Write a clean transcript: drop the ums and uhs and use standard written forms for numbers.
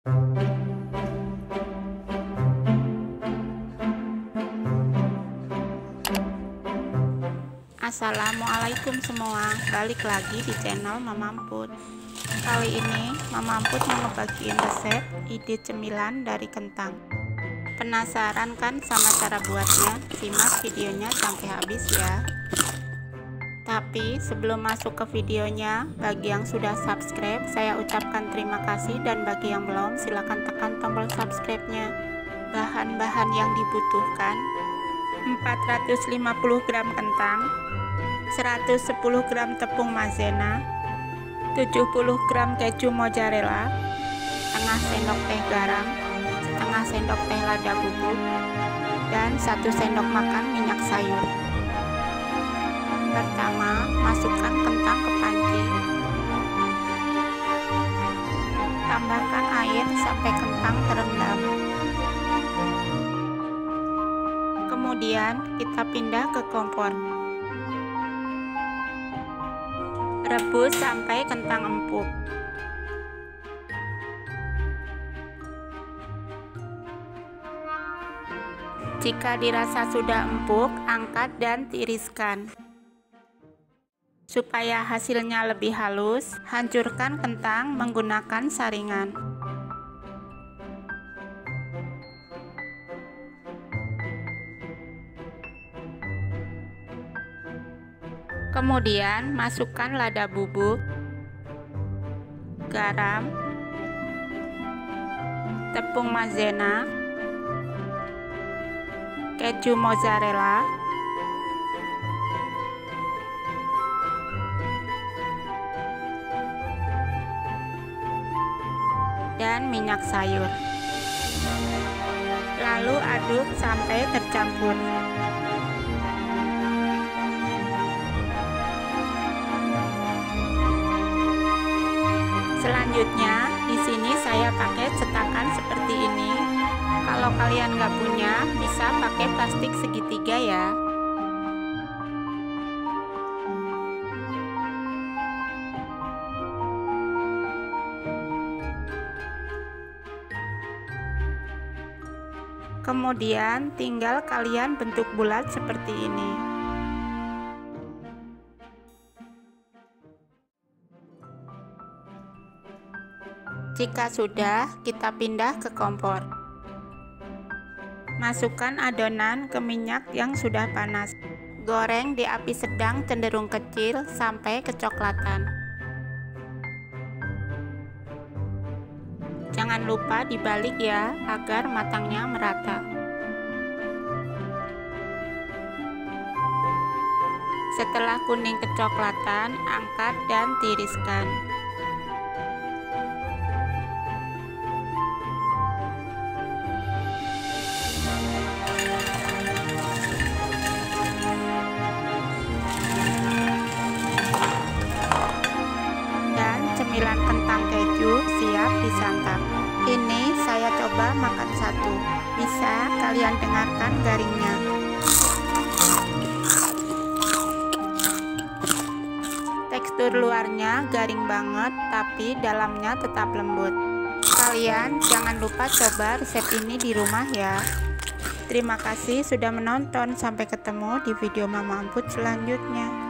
Assalamualaikum semua, balik lagi di channel Mama Emput. Kali ini Mama Emput mau ngebagiin resep ide cemilan dari kentang. Penasaran kan sama cara buatnya? Simak videonya sampai habis ya. Tapi sebelum masuk ke videonya, bagi yang sudah subscribe saya ucapkan terima kasih, dan bagi yang belum silahkan tekan tombol subscribe-nya. Bahan-bahan yang dibutuhkan: 450 gram kentang, 110 gram tepung maizena, 70 gram keju mozzarella, setengah sendok teh garam, setengah sendok teh lada bubuk, dan 1 sendok makan minyak sayur. Pertama, masukkan kentang ke panci. Tambahkan air sampai kentang terendam. Kemudian kita pindah ke kompor. Rebus sampai kentang empuk. Jika dirasa sudah empuk, angkat dan tiriskan. Supaya hasilnya lebih halus, hancurkan kentang menggunakan saringan. Kemudian masukkan lada bubuk, garam, tepung maizena, keju mozzarella, dan minyak sayur. Lalu aduk sampai tercampur. Selanjutnya, di sini saya pakai cetakan seperti ini. Kalau kalian nggak punya, bisa pakai plastik segitiga ya. Kemudian tinggal kalian bentuk bulat seperti ini. Jika sudah, kita pindah ke kompor. Masukkan adonan ke minyak yang sudah panas. Goreng di api sedang cenderung kecil sampai kecoklatan. Jangan lupa dibalik ya, agar matangnya merata. Setelah kuning kecoklatan, angkat dan tiriskan. Cemilan kentang keju siap disantap. Ini saya coba makan satu. Bisa kalian dengarkan garingnya. Tekstur luarnya garing banget, tapi dalamnya tetap lembut. Kalian jangan lupa coba resep ini di rumah ya. Terima kasih sudah menonton. Sampai ketemu di video Mama Emput selanjutnya.